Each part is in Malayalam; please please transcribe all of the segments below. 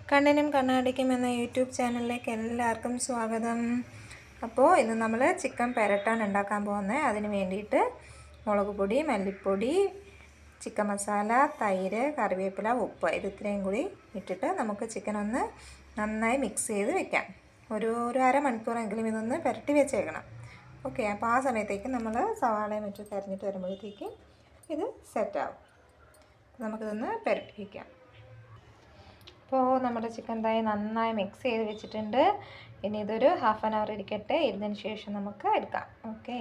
കണ്ണിനും കണ്ണാടിക്കും എന്ന യൂട്യൂബ് ചാനലിലേക്ക് എല്ലാവർക്കും സ്വാഗതം. അപ്പോൾ ഇന്ന് നമ്മൾ ചിക്കൻ പെരട്ടാൻ ഉണ്ടാക്കാൻ പോകുന്നത്. അതിന് വേണ്ടിയിട്ട് മുളക് പൊടി, മല്ലിപ്പൊടി, ചിക്കൻ മസാല, തൈര്, കറിവേപ്പില, ഉപ്പ് ഇത് ഇത്രയും കൂടി ഇട്ടിട്ട് നമുക്ക് ചിക്കൻ ഒന്ന് നന്നായി മിക്സ് ചെയ്ത് വെക്കാം. ഒരു അരമണിക്കൂറെങ്കിലും ഇതൊന്ന് പെരട്ടി വെച്ചേക്കണം. ഓക്കെ, അപ്പോൾ ആ സമയത്തേക്ക് നമ്മൾ സവാളയും മറ്റും കരിഞ്ഞിട്ട് വരുമ്പോഴത്തേക്കും ഇത് സെറ്റാവും. നമുക്കിതൊന്ന് പെരട്ടി വയ്ക്കാം. അപ്പോൾ നമ്മുടെ ചിക്കൻ തായി നന്നായി മിക്സ് ചെയ്ത് വെച്ചിട്ടുണ്ട്. ഇനി ഇതൊരു ഹാഫ് ആൻ അവർ ഇരിക്കട്ടെ. ഇതിന് ശേഷം നമുക്ക് എടുക്കാം. ഓക്കെ,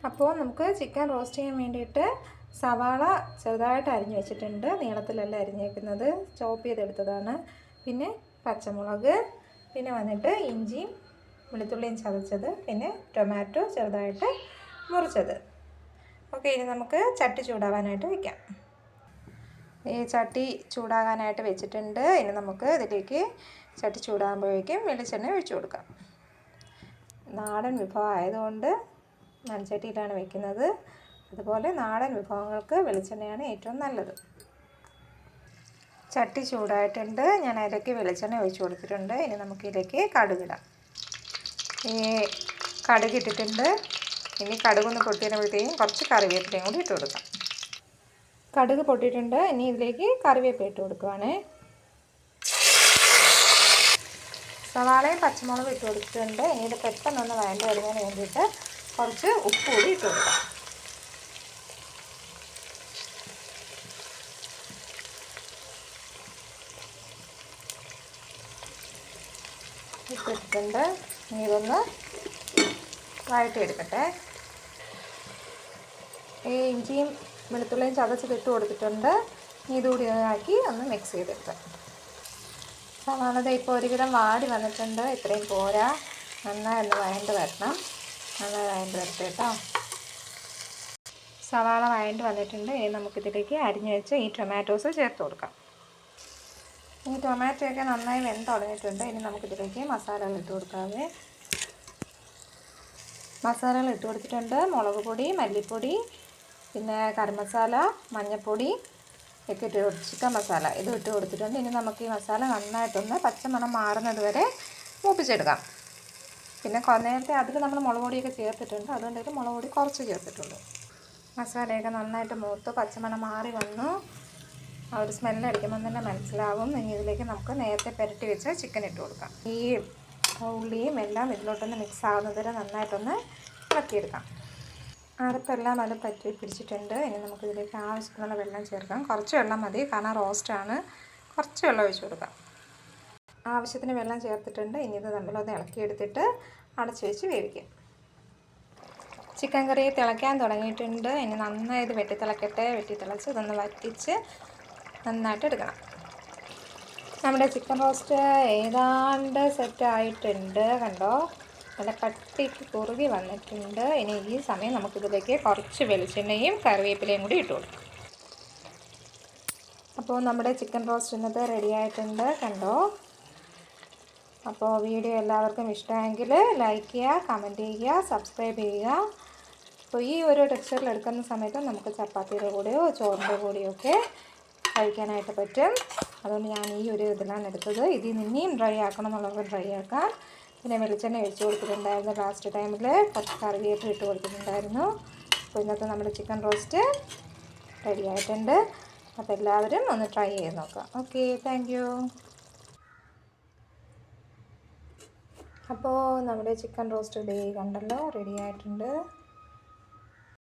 അപ്പോൾ നമുക്ക് ചിക്കൻ റോസ്റ്റ് ചെയ്യാൻ വേണ്ടിയിട്ട് സവാള ചെറുതായിട്ട് അരിഞ്ഞ് വെച്ചിട്ടുണ്ട്. നീളത്തിലല്ല അരിഞ്ഞേക്കുന്നത്, ചോപ്പ് ചെയ്തെടുത്തതാണ്. പിന്നെ പച്ചമുളക്, പിന്നെ വന്നിട്ട് ഇഞ്ചിയും വെളുത്തുള്ളിയും ചതച്ചത്, പിന്നെ ടൊമാറ്റോ ചെറുതായിട്ട് മുറിച്ചത്. ഓക്കെ, ഇനി നമുക്ക് ചട്ടി ചൂടാവാനായിട്ട് വയ്ക്കാം. ഈ ചട്ടി ചൂടാകാനായിട്ട് വെച്ചിട്ടുണ്ട്. ഇനി നമുക്ക് ഇതിലേക്ക് ചട്ടി ചൂടാകുമ്പോഴേക്കും വെളിച്ചെണ്ണ ഒഴിച്ചു കൊടുക്കാം. നാടൻ വിഭവം ആയതുകൊണ്ട് മൺചട്ടിയിലാണ് വെക്കുന്നത്. അതുപോലെ നാടൻ വിഭവങ്ങൾക്ക് വെളിച്ചെണ്ണയാണ് ഏറ്റവും നല്ലത്. ചട്ടി ചൂടായിട്ടുണ്ട്. ഞാൻ അതിലേക്ക് വെളിച്ചെണ്ണ ഒഴിച്ചു കൊടുത്തിട്ടുണ്ട്. ഇനി നമുക്കിതിലേക്ക് കടുകിടാം. ഈ കടുകിട്ടിട്ടുണ്ട്. ഇനി കടുകൊന്ന് പൊട്ടിയുമ്പോഴത്തേക്കും കുറച്ച് കറിവേപ്പിലയും കൂടി ഇട്ട് കൊടുക്കാം. കടുക് പൊട്ടിയിട്ടുണ്ട്. ഇനി ഇതിലേക്ക് കറിവേപ്പില ഇട്ട് കൊടുക്കുവാണേ. സവാളയും പച്ചമുളകും ഇട്ട് കൊടുത്തിട്ടുണ്ട്. ഇനി ഇത് പെട്ടെന്നൊന്ന് വഴണ്ട് വരുന്നതിന് വേണ്ടിയിട്ട് കുറച്ച് ഉപ്പ് കൂടി ഇട്ട് കൊടുക്കാം. ഇട്ടിട്ടുണ്ട്. ഇനി ഇതൊന്ന് വഴറ്റിയെടുക്കട്ടെ. ഈ ഇഞ്ചിയും വെളുത്തുള്ളിയും ചതച്ചിട്ട് കൊടുത്തിട്ടുണ്ട്. ഇതുകൂടി ആക്കി ഒന്ന് മിക്സ് ചെയ്തെടുക്കാം. സവാള ഇപ്പോൾ ഒരുവിധം വാടി വന്നിട്ടുണ്ട്. ഇത്രയും പോരാ, നന്നായി ഒന്ന് വഴണ്ട് വരണം. നന്നായി വഴണ്ട് വരട്ടെ കേട്ടോ. സവാള വഴണ്ട് വന്നിട്ടുണ്ട്. ഇനി നമുക്കിതിലേക്ക് അരിഞ്ഞു വെച്ച് ഈ ടൊമാറ്റോസ് ചേർത്ത് കൊടുക്കാം. ഈ ടൊമാറ്റോയൊക്കെ നന്നായി വെന്ത് തുടങ്ങിയിട്ടുണ്ട്. ഇനി നമുക്കിതിലേക്ക് മസാലകൾ ഇട്ട് കൊടുക്കാവേ. മസാലകൾ ഇട്ട് കൊടുത്തിട്ടുണ്ട്. മുളക് പൊടി, മല്ലിപ്പൊടി, പിന്നെ ഗരം മസാല, മഞ്ഞൾപ്പൊടി ഒക്കെ ഇട്ട് ചിക്കൻ മസാല ഇത് ഇട്ട് കൊടുത്തിട്ടുണ്ട്. ഇനി നമുക്ക് ഈ മസാല നന്നായിട്ടൊന്ന് പച്ചമണം മാറുന്നത് വരെ മൂപ്പിച്ചെടുക്കാം. പിന്നെ നേരത്തെ അതിൽ നമ്മൾ മുളക് പൊടിയൊക്കെ ചേർത്തിട്ടുണ്ട്, അതുകൊണ്ട് മുളക് പൊടി കുറച്ച് ചേർത്തിട്ടുള്ളൂ. മസാലയൊക്കെ നന്നായിട്ട് മൂത്ത് പച്ചമണം മാറി വന്നു. ആ ഒരു സ്മെല്ലടിക്കുമ്പോൾ തന്നെ മനസ്സിലാവും. ഇനി ഇതിലേക്ക് നമുക്ക് നേരത്തെ പുരട്ടി വെച്ച് ചിക്കൻ ഇട്ട് കൊടുക്കാം. ഈ ഉള്ളിയും എല്ലാം ഇതിലോട്ടൊന്ന് മിക്സ് ആകുന്നത് വരെ നന്നായിട്ടൊന്ന് ഇളക്കിയെടുക്കാം. അടുപ്പെല്ലാം അത് പറ്റി പിടിച്ചിട്ടുണ്ട്. ഇനി നമുക്കിതിലേക്ക് ആവശ്യത്തിനുള്ള വെള്ളം ചേർക്കാം. കുറച്ച് വെള്ളം മതി, കാരണം റോസ്റ്റാണ്. കുറച്ച് വെള്ളം ഒഴിച്ച് കൊടുക്കാം. ആവശ്യത്തിന് വെള്ളം ചേർത്തിട്ടുണ്ട്. ഇനി ഇത് നമ്മളൊന്ന് ഇളക്കിയെടുത്തിട്ട് അടച്ച് വെച്ച് വേവിക്കാം. ചിക്കൻ കറി തിളയ്ക്കാൻ തുടങ്ങിയിട്ടുണ്ട്. ഇനി നന്നായി ഇത് വെട്ടിത്തിളക്കട്ടെ. വെട്ടിത്തിളച്ച് ഇതൊന്ന് വറ്റിച്ച് നന്നായിട്ട് എടുക്കണം. നമ്മുടെ ചിക്കൻ റോസ്റ്റ് ഏതാണ്ട് സെറ്റായിട്ടുണ്ട്. കണ്ടോ, നല്ല കട്ടിക്ക് കുറുകി വന്നിട്ടുണ്ട്. ഇനി ഈ സമയം നമുക്കിതിലേക്ക് കുറച്ച് വെളിച്ചെണ്ണയും കറിവേപ്പിലയും കൂടി ഇട്ട് കൊടുക്കാം. അപ്പോൾ നമ്മുടെ ചിക്കൻ റോസ്റ്റ് ഇന്നത്തെ റെഡി ആയിട്ടുണ്ട്. കണ്ടോ. അപ്പോൾ വീഡിയോ എല്ലാവർക്കും ഇഷ്ടമെങ്കിൽ ലൈക്ക് ചെയ്യുക, കമൻറ്റ് ചെയ്യുക, സബ്സ്ക്രൈബ് ചെയ്യുക. അപ്പോൾ ഈ ഒരു ടെക്സ്ചറിൽ എടുക്കുന്ന സമയത്ത് നമുക്ക് ചപ്പാത്തിയുടെ കൂടെയോ ചോറിൻ്റെ കൂടെയോ ഒക്കെ കഴിക്കാനായിട്ട് പറ്റും. അതുകൊണ്ട് ഞാൻ ഈ ഒരു ഇതിലാണ് എടുത്തത്. ഇതിൽ നിന്നെയും ഡ്രൈ ആക്കണം എന്നുള്ളത് ഡ്രൈ ആക്കാം. പിന്നെ വെളിച്ചെണ്ണ ഒഴിച്ച് കൊടുത്തിട്ടുണ്ടായിരുന്നു. ലാസ്റ്റ് ടൈമിൽ കുറച്ച് കറിവേപ്പില ഇട്ട് കൊടുത്തിട്ടുണ്ടായിരുന്നു. അപ്പോൾ ഇന്നത്തെ നമ്മുടെ ചിക്കൻ റോസ്റ്റ് റെഡി ആയിട്ടുണ്ട്. അപ്പോൾ എല്ലാവരും ഒന്ന് ട്രൈ ചെയ്ത് നോക്കാം. Okay, thank you. അപ്പോൾ നമ്മുടെ ചിക്കൻ റോസ്റ്റ് കണ്ടല്ലോ, റെഡി ആയിട്ടുണ്ട്.